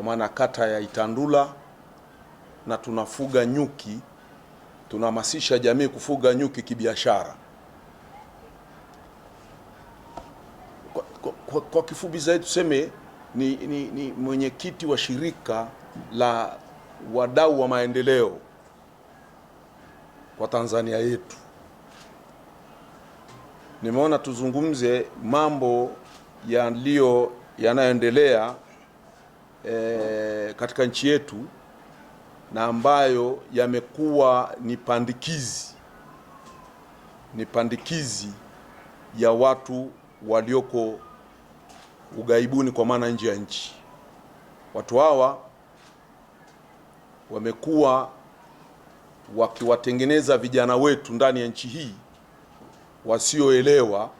maana kata ya Itandula, na tunafuga nyuki. Tunahamasisha jamii kufuga nyuki kibiashara. Kwa kifupi zaidi tuseme ni mwenyekiti wa shirika la wadau wa maendeleo kwa Tanzania yetu. Nimeona tuzungumze mambo yanayoendelea katika nchi yetu na ambayo yamekuwa ni pandikizi ya watu walioko ugaibuni, kwa maana nje ya nchi. Watu hawa wamekuwa wakiwatengeneza vijana wetu ndani ya nchi hii wasioelewa,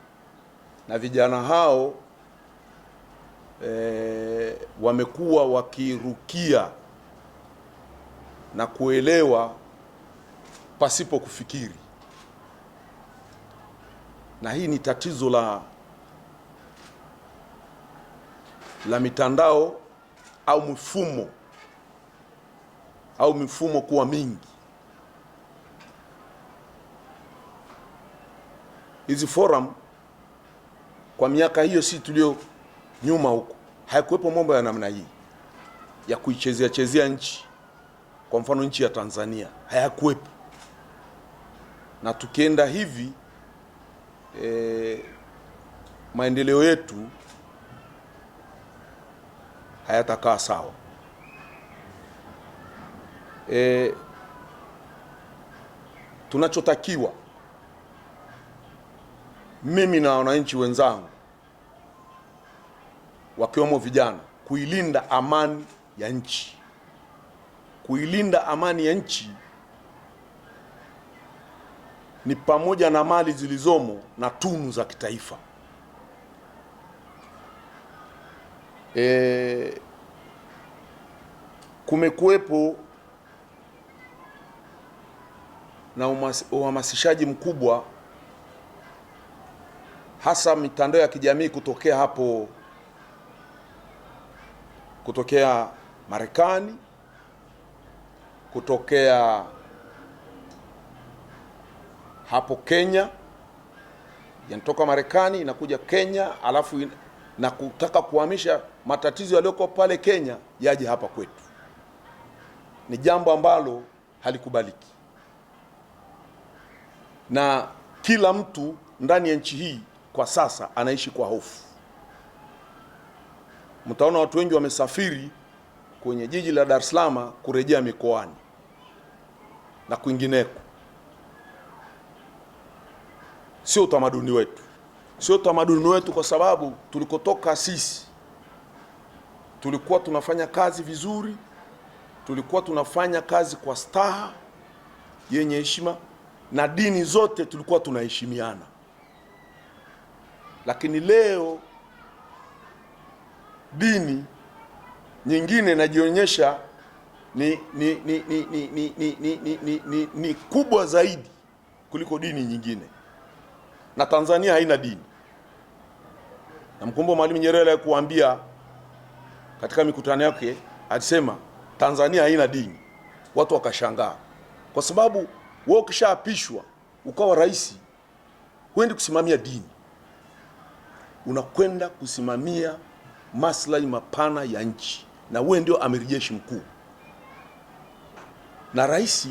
na vijana hao wamekuwa wakirukia na kuelewa pasipo kufikiri. Na hii ni tatizo la mitandao au mifumo kuwa mingi. Hizi forum kwa miaka hiyo si tulio nyuma huko, haikuwepo mambo ya namna hii ya kuichezea nchi. Kwa mfano nchi ya Tanzania hayakuwepo, na tukienda hivi maendeleo yetu hayatakaa sawa. Tunachotakiwa mimi na wananchi wenzangu wakiwemo vijana, kuilinda amani ya nchi. Kuilinda amani ya nchi ni pamoja na mali zilizomo na tunu za kitaifa. Kumekuwepo na uhamasishaji mkubwa, hasa mitandao ya kijamii kutokea Marekani, kutokea hapo Kenya, yanatoka Marekani inakuja Kenya, alafu na kutaka kuhamisha matatizo yaliyoko pale Kenya yaje hapa kwetu. Ni jambo ambalo halikubaliki, na kila mtu ndani ya nchi hii kwa sasa anaishi kwa hofu. Mtaona watu wengi wamesafiri kwenye jiji la Dar es Salaam kurejea mikoani na kwingineko. Sio utamaduni wetu. Sio utamaduni wetu kwa sababu tulikotoka sisi tulikuwa tunafanya kazi vizuri, tulikuwa tunafanya kazi kwa staha yenye heshima, na dini zote tulikuwa tunaheshimiana. Lakini leo dini nyingine inajionyesha ni kubwa zaidi kuliko dini nyingine, na Tanzania haina dini. Na mkumbuka Mwalimu Nyerere kuambia katika mikutano yake, alisema Tanzania haina dini. Watu wakashangaa, kwa sababu wewe ukishaapishwa ukawa rais, huendi kusimamia dini, unakwenda kusimamia maslahi mapana ya nchi, na wewe ndio amiri jeshi mkuu. Na Rais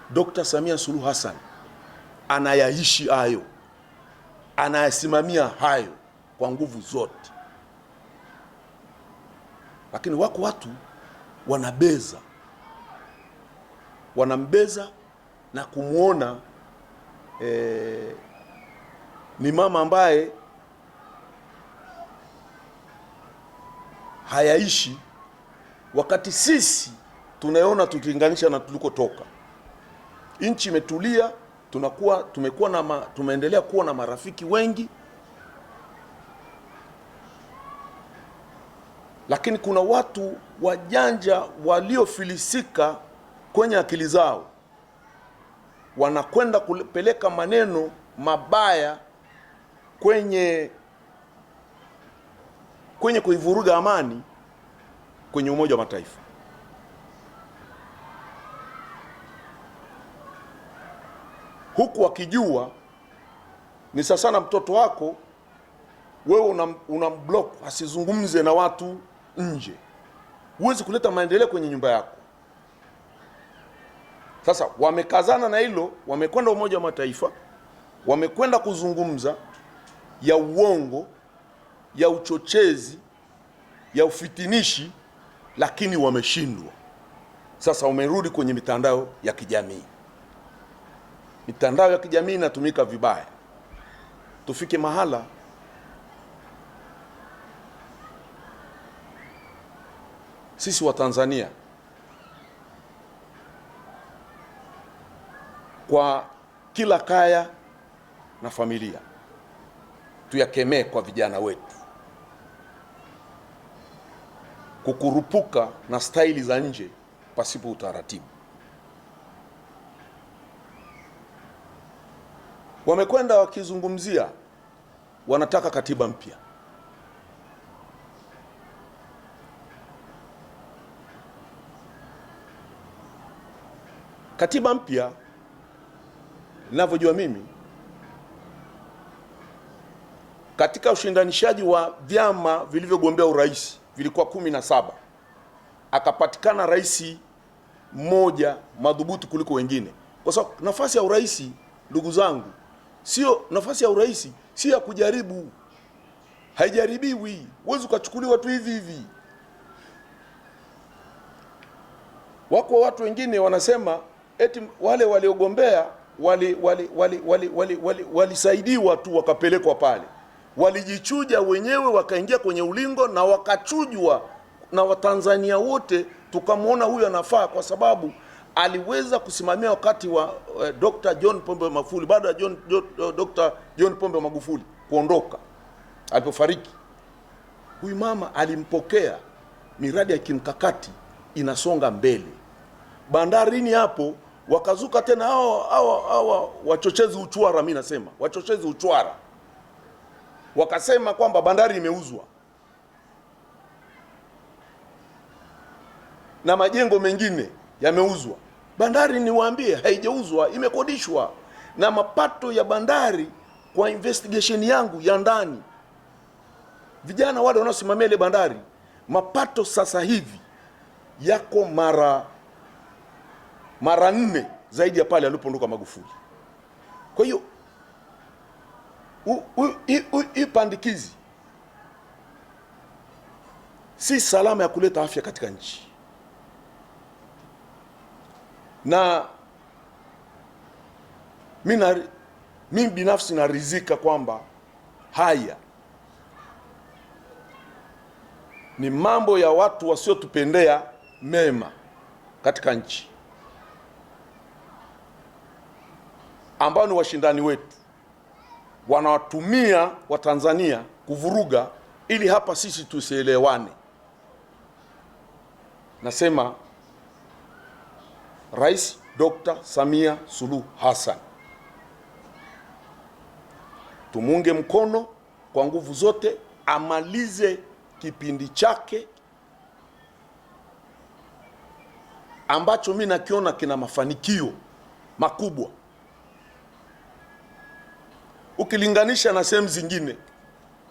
Dr. Samia Suluhu Hassan anayaishi hayo, anayasimamia hayo kwa nguvu zote. Lakini wako watu wanambeza na kumuona ni mama ambaye hayaishi, wakati sisi tunaona tukilinganisha na tulikotoka. Nchi imetulia, tumeendelea kuwa na marafiki wengi, lakini kuna watu wajanja waliofilisika kwenye akili zao, wanakwenda kupeleka maneno mabaya kwenye kuivuruga amani kwenye Umoja wa Mataifa. Huku wakijua ni sasa na mtoto wako wewe unamblock asizungumze na watu nje. Huwezi kuleta maendeleo kwenye nyumba yako. Sasa wamekazana na hilo, wamekwenda Umoja wa Mataifa, wamekwenda kuzungumza ya uongo, ya uchochezi, ya ufitinishi, lakini wameshindwa. Sasa wamerudi kwenye mitandao ya kijamii. Mitandao ya kijamii inatumika vibaya. Tufike mahala sisi wa Tanzania kwa kila kaya na familia tuyakemee kwa vijana wetu kukurupuka na staili za nje pasipo utaratibu. Wamekwenda wakizungumzia wanataka katiba mpya. Katiba mpya ninavyojua mimi, katika ushindanishaji wa vyama vilivyogombea urais vilikuwa 17, akapatikana rais mmoja madhubuti kuliko wengine. Kwa sababu nafasi ya urais, ndugu zangu, sio nafasi ya urais, sio ya kujaribu. Haijaribiwi. Huwezi ukachukuliwa tu hivi hivi. Wako watu wengine wanasema eti wale waliogombea walisaidiwa tu wakapelekwa pale. Walijichuja wenyewe, wakaingia kwenye ulingo na wakachujwa na Watanzania wote, tukamwona huyu anafaa kwa sababu aliweza kusimamia wakati wa Dr. John Pombe Magufuli, baada ya Dr. John Pombe Magufuli kuondoka, alipofariki. Huyu mama alimpokea, miradi ya kimkakati inasonga mbele. Bandarini hapo wakazuka tena hao wachochezi uchwara, mimi nasema wachochezi uchwara, wakasema kwamba bandari imeuzwa na majengo mengine yameuzwa. Bandari niwaambie haijauzwa, imekodishwa. Na mapato ya bandari, kwa investigation yangu ya ndani, vijana wale wanaosimamia ile bandari, mapato sasa hivi yako mara 4 zaidi ya pale alipoondoka Magufuli. Kwa hiyo hii pandikizi si salama ya kuleta afya katika nchi. Na mimi binafsi naridhika kwamba haya ni mambo ya watu wasiotupendea mema katika nchi, ambao ni washindani wetu, wanawatumia Watanzania kuvuruga ili hapa sisi tusielewane. Nasema Rais Dr. Samia Suluhu Hassan tumunge mkono kwa nguvu zote, amalize kipindi chake ambacho mimi nakiona kina mafanikio makubwa ukilinganisha na sehemu zingine,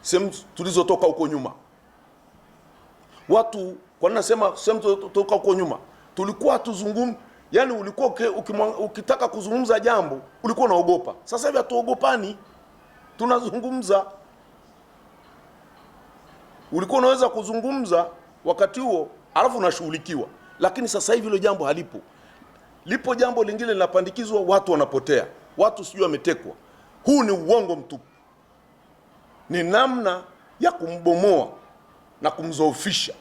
sehemu tulizotoka huko nyuma. Watu, kwa nini nasema sehemu tulizotoka huko nyuma? Tulikuwa tuzungumze, yani ulikuwa ukitaka kuzungumza jambo ulikuwa unaogopa. Sasa hivi hatuogopani, tunazungumza. Ulikuwa unaweza kuzungumza wakati huo alafu unashughulikiwa, lakini sasa hivi hilo jambo halipo. Lipo jambo lingine linapandikizwa, watu wanapotea, watu sijui wametekwa. Huu ni uongo mtupu. Ni namna ya kumbomoa na kumzoofisha.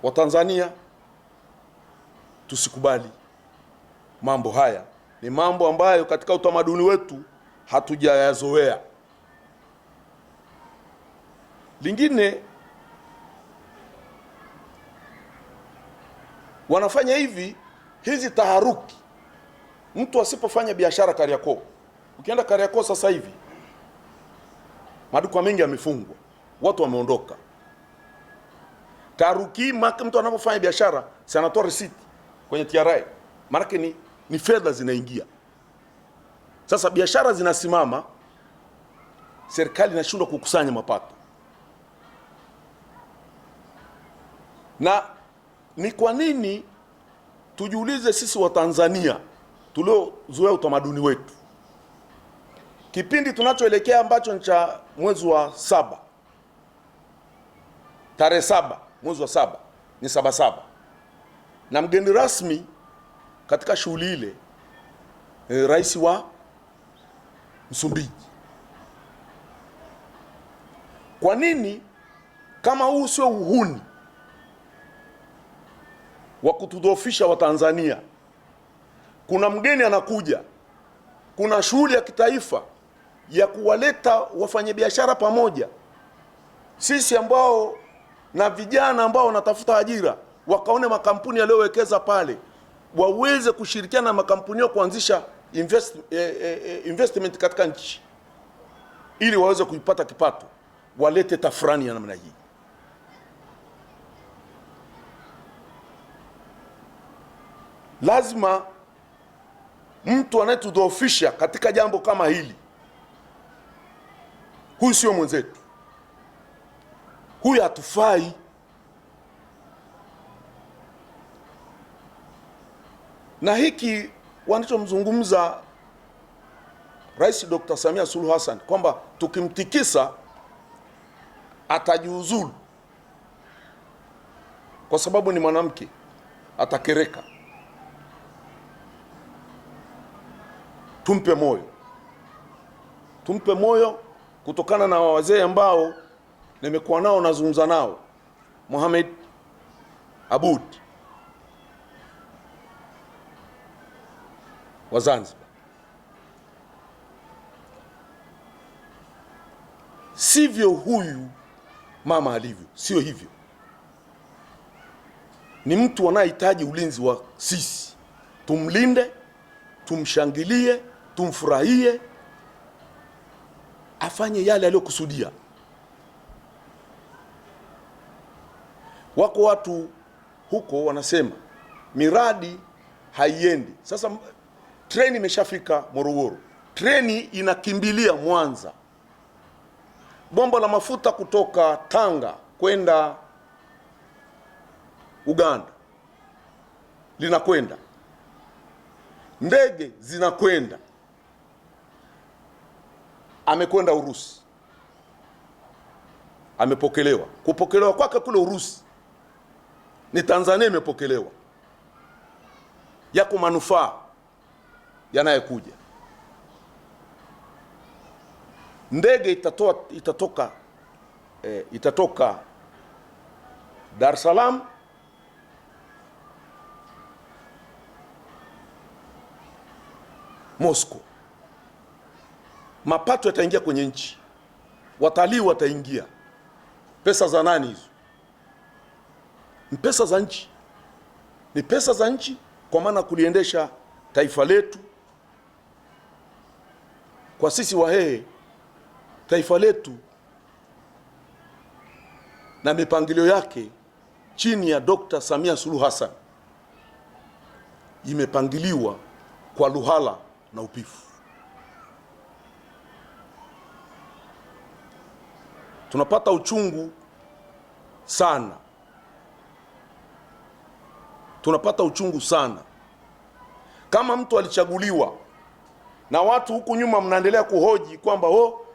Watanzania tusikubali mambo haya. Ni mambo ambayo katika utamaduni wetu hatujayazoea. Lingine, wanafanya hizi taharuki. Mtu asipofanya biashara Kariakoo, ukienda Kariakoo sasa hivi maduka mengi yamefungwa, watu wameondoka. Taharuki maka mtu anapofanya biashara si anatoa receipt kwenye TRA, maana ni fedha zinaingia. Sasa biashara zinasimama, serikali inashindwa kukusanya mapato. Na ni kwa nini, tujiulize sisi wa Tanzania tuliozoea utamaduni wetu, kipindi tunachoelekea ambacho ni cha mwezi wa 7, tarehe 7 mwezi wa 7 ni 7/7, na mgeni rasmi katika shughuli ile rais wa Msumbiji. Kwa nini, kama huu sio uhuni wa kutudhoofisha wa Tanzania, kuna mgeni anakuja, kuna shughuli ya kitaifa ya kuwaleta wafanyabiashara pamoja, sisi ambao na vijana ambao wanatafuta ajira, wakaone makampuni yaliyowekeza pale, waweze kushirikiana na makampuni yao kuanzisha investment katika nchi, ili waweze kuipata kipato, walete tafrani ya namna hii. Lazima mtu anayetudhoofisha katika jambo kama hili, huyu sio mwenzetu, huyu hatufai. Na hiki wanachomzungumza Rais Dr. Samia Suluhu Hassan kwamba tukimtikisa atajiuzulu kwa sababu ni mwanamke, atakereka. Tumpe moyo, tumpe moyo kutokana na wazee ambao nimekuwa nao, nazungumza nao. Mohamed Aboud wa Zanzibar, sivyo huyu mama alivyo, sio hivyo. Ni mtu anayehitaji ulinzi wa sisi, tumlinde, tumshangilie, tumfurahie, afanye yale aliyokusudia. Wako watu huko wanasema miradi haiendi. Sasa treni imeshafika Morogoro, treni inakimbilia Mwanza, bomba la mafuta kutoka Tanga kwenda Uganda linakwenda, ndege zinakwenda. Amekwenda Urusi, amepokelewa. Kupokelewa kwake kule Urusi ni Tanzania imepokelewa, yako manufaa yanayekuja. Ndege itatoka Dar es Salaam Moscow. Mapato yataingia kwenye nchi, watalii wataingia. Pesa za nani hizo? Ni pesa za nchi, ni pesa za nchi, kwa maana kuliendesha taifa letu. Kwa sisi Wahehe, taifa letu na mipangilio yake chini ya Dr. Samia Suluhu Hassan imepangiliwa kwa luhala na upifu. Tunapata uchungu sana, tunapata uchungu sana. Kama mtu alichaguliwa na watu huku nyuma mnaendelea kuhoji kwamba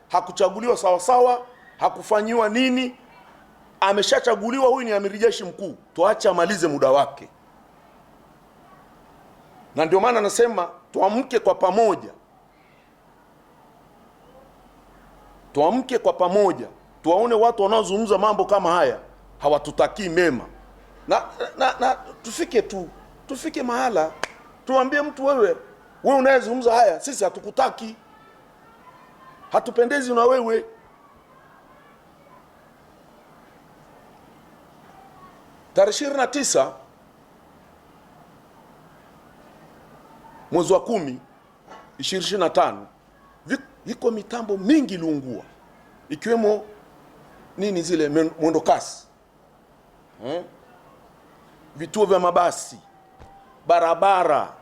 hakuchaguliwa sawa sawa, hakufanyiwa nini, ameshachaguliwa, huyu ni amiri jeshi mkuu, tuache amalize muda wake. Na ndio maana nasema tuamke kwa pamoja, tuamke kwa pamoja, tuwaone watu wanaozungumza mambo kama haya hawatutakii mema, na tufike mahala tuambie mtu, wewe unayezungumza haya sisi hatukutaki, hatupendezi na wewe. Tarehe 29 mwezi wa 10 2025 viko mitambo mingi iliungua, ikiwemo zile mwendo kasi. vituo vya mabasi, barabara,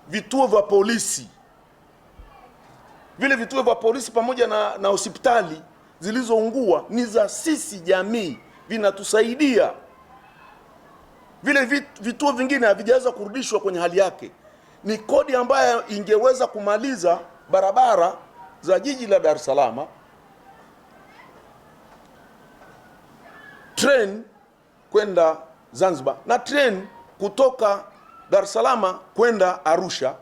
vituo vya polisi. Vile vituo vya polisi pamoja na hospitali zilizoungua ni za sisi jamii, vinatusaidia. Vile vituo vingine havijaweza kurudishwa kwenye hali yake. Ni kodi ambayo ingeweza kumaliza barabara za jiji la Dar es Salaam, train kwenda Zanzibar na train kutoka Dar es Salaam kwenda Arusha.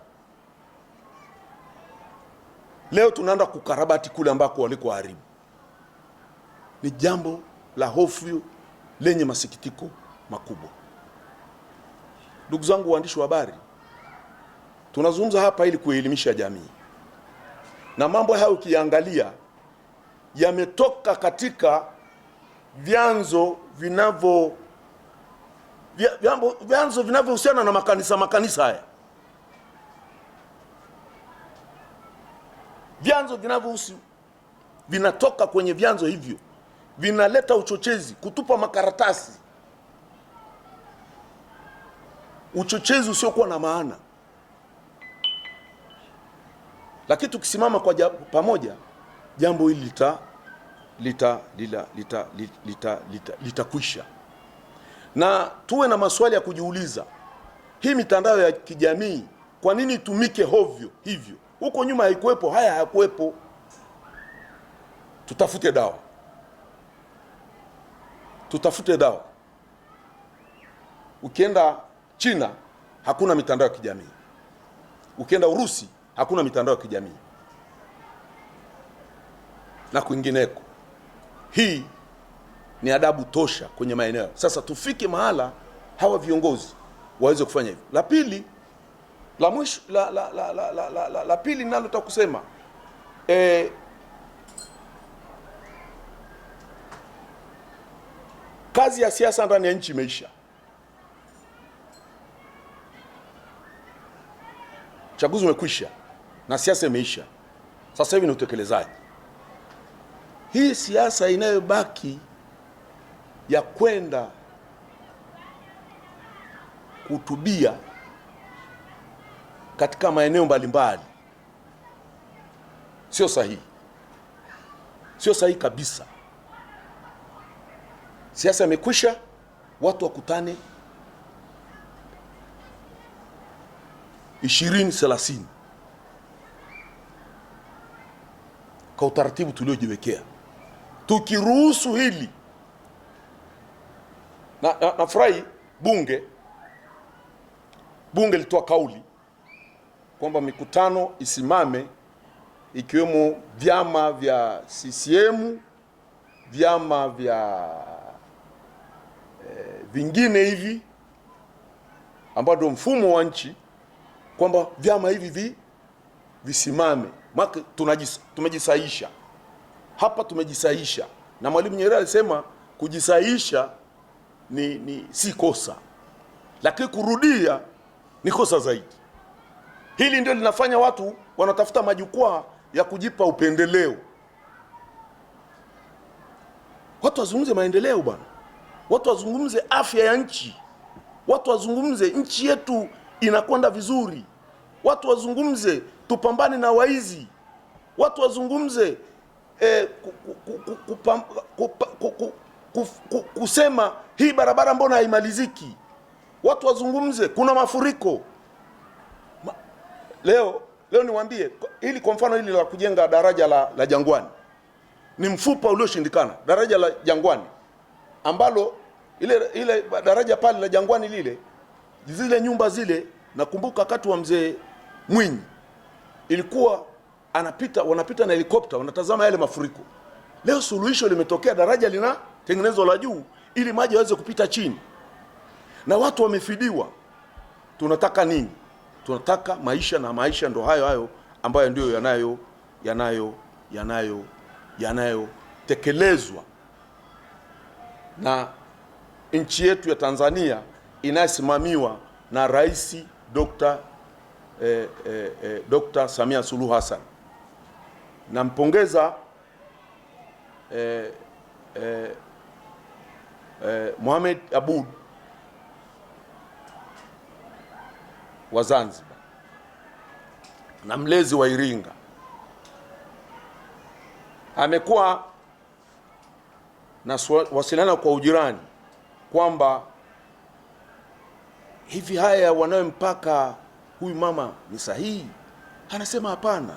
Leo tunaenda kukarabati kule ambako waliko haribu. Ni jambo la hofu lenye masikitiko makubwa. Ndugu zangu waandishi wa habari, tunazungumza hapa ili kuelimisha jamii, na mambo hayo ukiangalia yametoka katika vyanzo vinavyohusiana na makanisa haya. Vyanzo vinavyohusu vinatoka kwenye vyanzo hivyo, vinaleta uchochezi, kutupa makaratasi, uchochezi usiokuwa na maana. Lakini tukisimama kwa pamoja, jambo hili litakwisha. Na tuwe na maswali ya kujiuliza. Hii mitandao ya kijamii kwa nini itumike hovyo hivyo? Huko nyuma haikuwepo, haya hayakuwepo. Tutafute dawa. Tutafute dawa. Ukienda China hakuna mitandao ya kijamii. Ukienda Urusi hakuna mitandao ya kijamii. Na kwingineko. Hii ni adabu tosha kwenye maeneo. Sasa tufike mahala hawa viongozi waweze kufanya hivyo. La pili, la mwisho, la pili ninalotaka kusema, kazi ya siasa ndani ya nchi imeisha. Chaguzi umekwisha na siasa imeisha. Sasa hivi ni utekelezaji. Hii siasa inayobaki ya kwenda kuhutubia katika maeneo mbalimbali sio sahihi. Sio sahihi kabisa. Siasa imekwisha, watu wakutane 20-30 kwa utaratibu tuliojiwekea. Tukiruhusu hili, nafurahi bunge litoa kauli kwamba mikutano isimame, ikiwemo vyama vya CCM, vyama vya vingine hivi ambao ndio mfumo wa nchi, kwamba vyama hivi visimame. Maka tumejisaisha hapa, tumejisaisha. Na Mwalimu Nyerere alisema kujisaisha si kosa, lakini kurudia ni kosa zaidi. Hili ndio linafanya watu wanatafuta majukwaa ya kujipa upendeleo. Watu wazungumze maendeleo bwana. Watu wazungumze afya ya nchi. Watu wazungumze nchi yetu inakwenda vizuri. Watu wazungumze tupambane na waizi. Watu wazungumze kusema hii barabara mbona haimaliziki. Watu wazungumze kuna mafuriko. Leo niwaambie hili, kwa mfano hili la kujenga daraja la Jangwani ni mfupa ulioshindikana. Daraja la Jangwani ambalo ile daraja pale la Jangwani zile nyumba zile, nakumbuka wakati wa mzee Mwinyi ilikuwa wanapita na helikopta wanatazama yale mafuriko. Leo suluhisho limetokea, daraja linatengenezwa la juu ili maji yaweze kupita chini na watu wamefidiwa. Tunataka nini? Tunataka maisha, na maisha ndo hayo ambayo ndio yanayotekelezwa na nchi yetu ya Tanzania inayosimamiwa na Rais Dr. Samia Suluhu Hassan. Nampongeza Mohamed Aboud wa Zanzibar na mlezi wa Iringa amekuwa na wasiliana kwa ujirani kwamba hivi haya wanayompaka huyu mama ni sahihi. Anasema hapana.